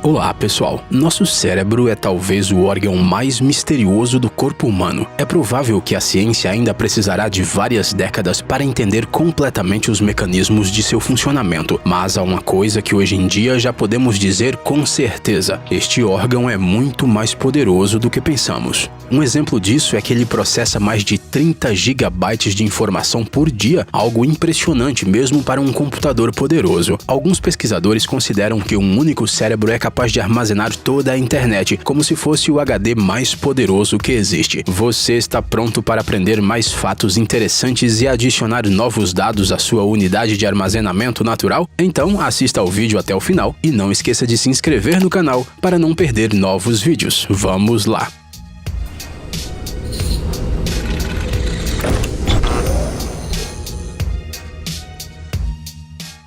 Olá pessoal, nosso cérebro é talvez o órgão mais misterioso do corpo humano. É provável que a ciência ainda precisará de várias décadas para entender completamente os mecanismos de seu funcionamento, mas há uma coisa que hoje em dia já podemos dizer com certeza: este órgão é muito mais poderoso do que pensamos. Um exemplo disso é que ele processa mais de 30 gigabytes de informação por dia, algo impressionante mesmo para um computador poderoso. Alguns pesquisadores consideram que um único cérebro é capaz de armazenar toda a internet, como se fosse o HD mais poderoso que existe. Você está pronto para aprender mais fatos interessantes e adicionar novos dados à sua unidade de armazenamento natural? Então assista ao vídeo até o final e não esqueça de se inscrever no canal para não perder novos vídeos. Vamos lá!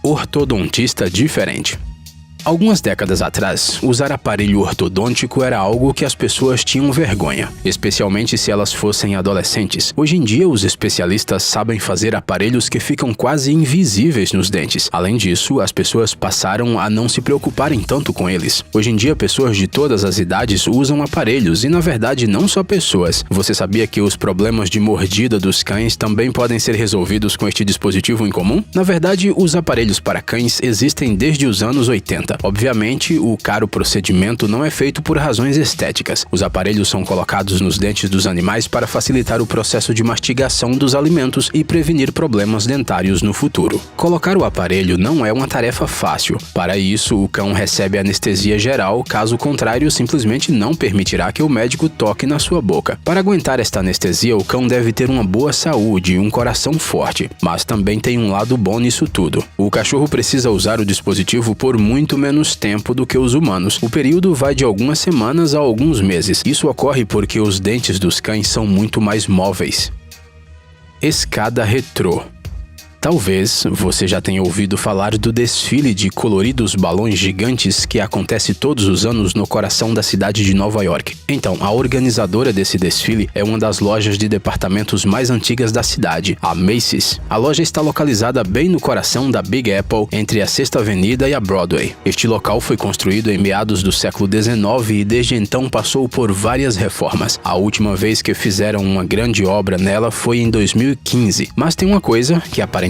Ortodontista diferente. Algumas décadas atrás, usar aparelho ortodôntico era algo que as pessoas tinham vergonha, especialmente se elas fossem adolescentes. Hoje em dia, os especialistas sabem fazer aparelhos que ficam quase invisíveis nos dentes. Além disso, as pessoas passaram a não se preocuparem tanto com eles. Hoje em dia, pessoas de todas as idades usam aparelhos e, na verdade, não só pessoas. Você sabia que os problemas de mordida dos cães também podem ser resolvidos com este dispositivo em comum? Na verdade, os aparelhos para cães existem desde os anos 80. Obviamente, o caro procedimento não é feito por razões estéticas. Os aparelhos são colocados nos dentes dos animais para facilitar o processo de mastigação dos alimentos e prevenir problemas dentários no futuro. Colocar o aparelho não é uma tarefa fácil. Para isso, o cão recebe anestesia geral, caso contrário, simplesmente não permitirá que o médico toque na sua boca. Para aguentar esta anestesia, o cão deve ter uma boa saúde e um coração forte. Mas também tem um lado bom nisso tudo. O cachorro precisa usar o dispositivo por muito menos tempo do que os humanos. O período vai de algumas semanas a alguns meses. Isso ocorre porque os dentes dos cães são muito mais móveis. Escada retrô. Talvez você já tenha ouvido falar do desfile de coloridos balões gigantes que acontece todos os anos no coração da cidade de Nova York. Então, a organizadora desse desfile é uma das lojas de departamentos mais antigas da cidade, a Macy's. A loja está localizada bem no coração da Big Apple, entre a Sexta Avenida e a Broadway. Este local foi construído em meados do século XIX e desde então passou por várias reformas. A última vez que fizeram uma grande obra nela foi em 2015. Mas tem uma coisa que aparentemente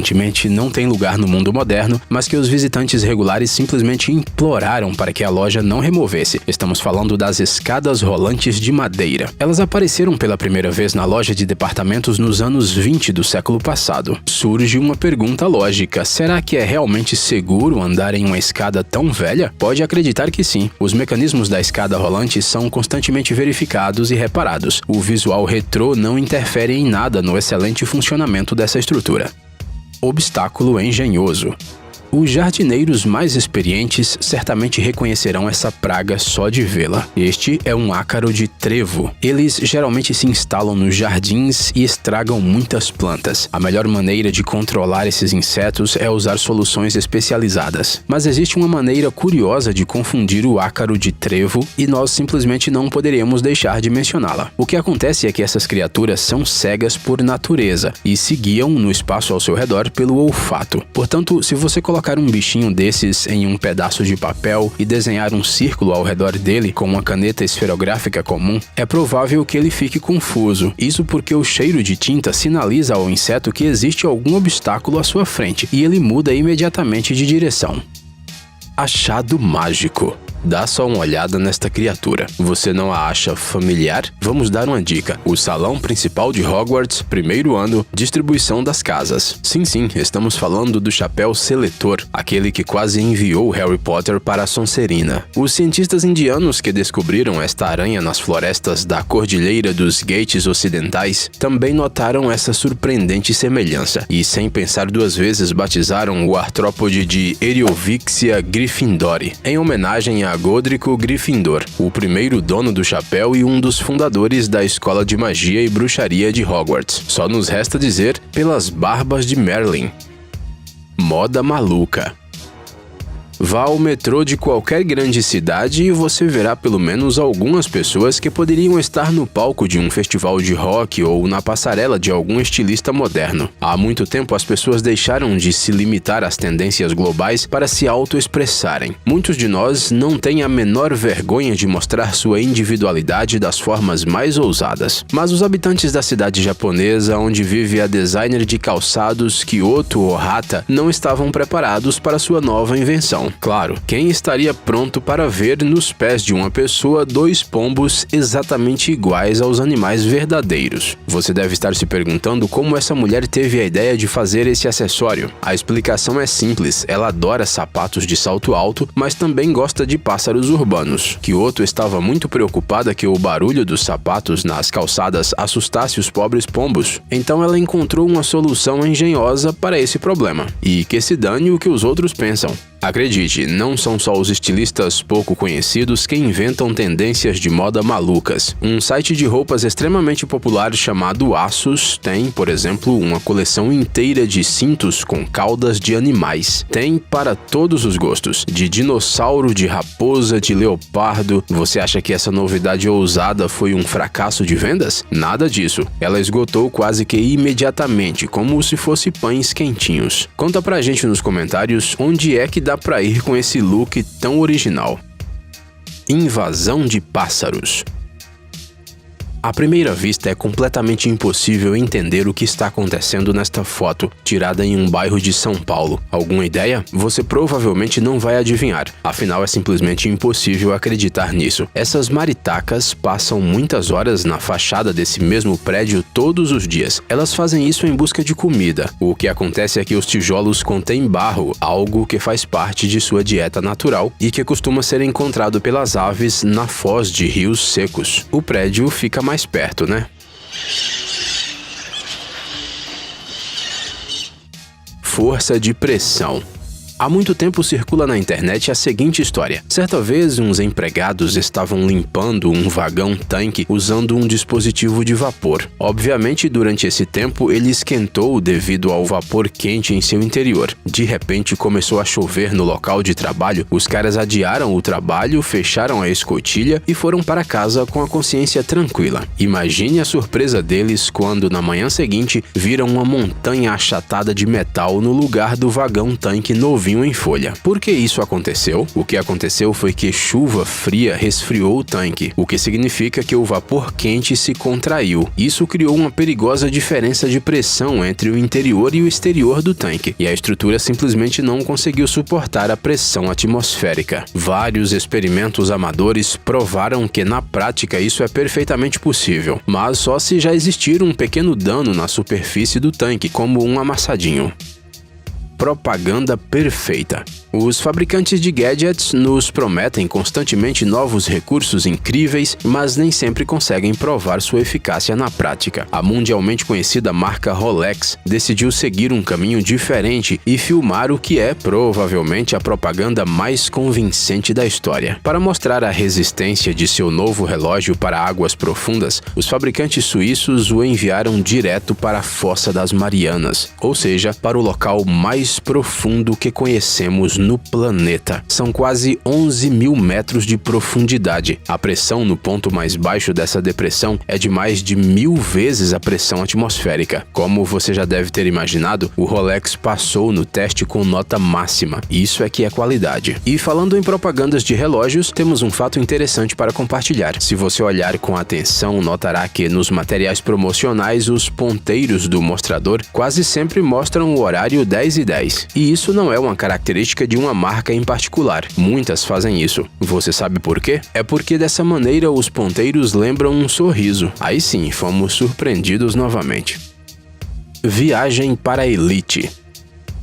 não tem lugar no mundo moderno, mas que os visitantes regulares simplesmente imploraram para que a loja não removesse. Estamos falando das escadas rolantes de madeira. Elas apareceram pela primeira vez na loja de departamentos nos anos 20 do século passado. Surge uma pergunta lógica: será que é realmente seguro andar em uma escada tão velha? Pode acreditar que sim. Os mecanismos da escada rolante são constantemente verificados e reparados. O visual retrô não interfere em nada no excelente funcionamento dessa estrutura. Obstáculo engenhoso. Os jardineiros mais experientes certamente reconhecerão essa praga só de vê-la. Este é um ácaro de trevo. Eles geralmente se instalam nos jardins e estragam muitas plantas. A melhor maneira de controlar esses insetos é usar soluções especializadas. Mas existe uma maneira curiosa de confundir o ácaro de trevo e nós simplesmente não poderíamos deixar de mencioná-la. O que acontece é que essas criaturas são cegas por natureza e se guiam no espaço ao seu redor pelo olfato. Portanto, se você colocar um bichinho desses em um pedaço de papel e desenhar um círculo ao redor dele com uma caneta esferográfica comum, é provável que ele fique confuso. Isso porque o cheiro de tinta sinaliza ao inseto que existe algum obstáculo à sua frente e ele muda imediatamente de direção. Achado mágico. Dá só uma olhada nesta criatura. Você não a acha familiar? Vamos dar uma dica. O salão principal de Hogwarts, primeiro ano, distribuição das casas. Sim, estamos falando do chapéu seletor, aquele que quase enviou Harry Potter para a Sonserina. Os cientistas indianos que descobriram esta aranha nas florestas da Cordilheira dos Ghats Ocidentais também notaram essa surpreendente semelhança e, sem pensar duas vezes, batizaram o artrópode de Eriovixia gryffindori, em homenagem a Godrico Gryffindor, o primeiro dono do chapéu e um dos fundadores da Escola de Magia e Bruxaria de Hogwarts. Só nos resta dizer, pelas barbas de Merlin. Moda maluca. Vá ao metrô de qualquer grande cidade e você verá pelo menos algumas pessoas que poderiam estar no palco de um festival de rock ou na passarela de algum estilista moderno. Há muito tempo as pessoas deixaram de se limitar às tendências globais para se autoexpressarem. Muitos de nós não têm a menor vergonha de mostrar sua individualidade das formas mais ousadas. Mas os habitantes da cidade japonesa onde vive a designer de calçados Kyoto Ohata não estavam preparados para sua nova invenção. Claro, quem estaria pronto para ver nos pés de uma pessoa 2 pombos exatamente iguais aos animais verdadeiros? Você deve estar se perguntando como essa mulher teve a ideia de fazer esse acessório. A explicação é simples, ela adora sapatos de salto alto, mas também gosta de pássaros urbanos. Kyoto estava muito preocupada que o barulho dos sapatos nas calçadas assustasse os pobres pombos, então ela encontrou uma solução engenhosa para esse problema. E que se dane o que os outros pensam. Acredite, não são só os estilistas pouco conhecidos que inventam tendências de moda malucas. Um site de roupas extremamente popular chamado ASOS tem, por exemplo, uma coleção inteira de cintos com caudas de animais. Tem para todos os gostos, de dinossauro, de raposa, de leopardo. Você acha que essa novidade ousada foi um fracasso de vendas? Nada disso. Ela esgotou quase que imediatamente, como se fosse pães quentinhos. Conta pra gente nos comentários onde é que dá pra ir com esse look tão original. Invasão de pássaros. À primeira vista, é completamente impossível entender o que está acontecendo nesta foto, tirada em um bairro de São Paulo. Alguma ideia? Você provavelmente não vai adivinhar, afinal é simplesmente impossível acreditar nisso. Essas maritacas passam muitas horas na fachada desse mesmo prédio todos os dias. Elas fazem isso em busca de comida. O que acontece é que os tijolos contêm barro, algo que faz parte de sua dieta natural e que costuma ser encontrado pelas aves na foz de rios secos. O prédio fica mais perto, né? Força de pressão. Há muito tempo circula na internet a seguinte história. Certa vez, uns empregados estavam limpando um vagão-tanque usando um dispositivo de vapor. Obviamente, durante esse tempo, ele esquentou devido ao vapor quente em seu interior. De repente, começou a chover no local de trabalho. Os caras adiaram o trabalho, fecharam a escotilha e foram para casa com a consciência tranquila. Imagine a surpresa deles quando, na manhã seguinte, viram uma montanha achatada de metal no lugar do vagão-tanque novinho em folha. Por que isso aconteceu? O que aconteceu foi que chuva fria resfriou o tanque, o que significa que o vapor quente se contraiu. Isso criou uma perigosa diferença de pressão entre o interior e o exterior do tanque, e a estrutura simplesmente não conseguiu suportar a pressão atmosférica. Vários experimentos amadores provaram que na prática isso é perfeitamente possível, mas só se já existir um pequeno dano na superfície do tanque, como um amassadinho. Propaganda perfeita. Os fabricantes de gadgets nos prometem constantemente novos recursos incríveis, mas nem sempre conseguem provar sua eficácia na prática. A mundialmente conhecida marca Rolex decidiu seguir um caminho diferente e filmar o que é, provavelmente, a propaganda mais convincente da história. Para mostrar a resistência de seu novo relógio para águas profundas, os fabricantes suíços o enviaram direto para a Fossa das Marianas, ou seja, para o local mais profundo que conhecemos no planeta. São quase 11 mil metros de profundidade. A pressão no ponto mais baixo dessa depressão é de mais de 1000 vezes a pressão atmosférica. Como você já deve ter imaginado, o Rolex passou no teste com nota máxima. Isso é que é qualidade. E falando em propagandas de relógios, temos um fato interessante para compartilhar. Se você olhar com atenção, notará que nos materiais promocionais os ponteiros do mostrador quase sempre mostram o horário 10:10. E isso não é uma característica de uma marca em particular. Muitas fazem isso. Você sabe por quê? É porque dessa maneira os ponteiros lembram um sorriso. Aí sim, fomos surpreendidos novamente. Viagem para a elite.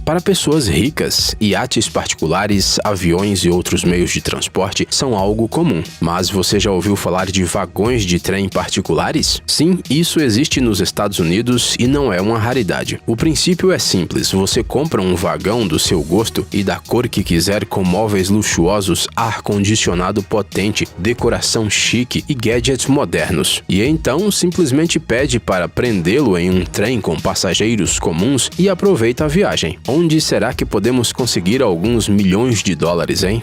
Para pessoas ricas, iates particulares, aviões e outros meios de transporte são algo comum. Mas você já ouviu falar de vagões de trem particulares? Sim, isso existe nos Estados Unidos e não é uma raridade. O princípio é simples, você compra um vagão do seu gosto e da cor que quiser com móveis luxuosos, ar-condicionado potente, decoração chique e gadgets modernos. E então simplesmente pede para prendê-lo em um trem com passageiros comuns e aproveita a viagem. Onde será que podemos conseguir alguns milhões de dólares, hein?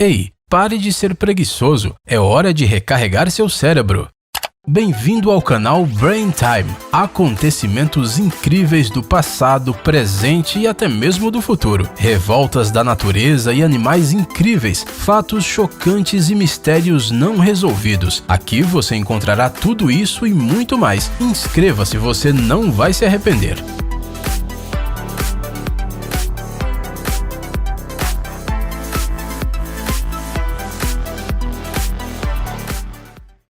Ei, pare de ser preguiçoso. É hora de recarregar seu cérebro. Bem-vindo ao canal Brain Time. Acontecimentos incríveis do passado, presente e até mesmo do futuro. Revoltas da natureza e animais incríveis, fatos chocantes e mistérios não resolvidos. Aqui você encontrará tudo isso e muito mais. Inscreva-se, você não vai se arrepender.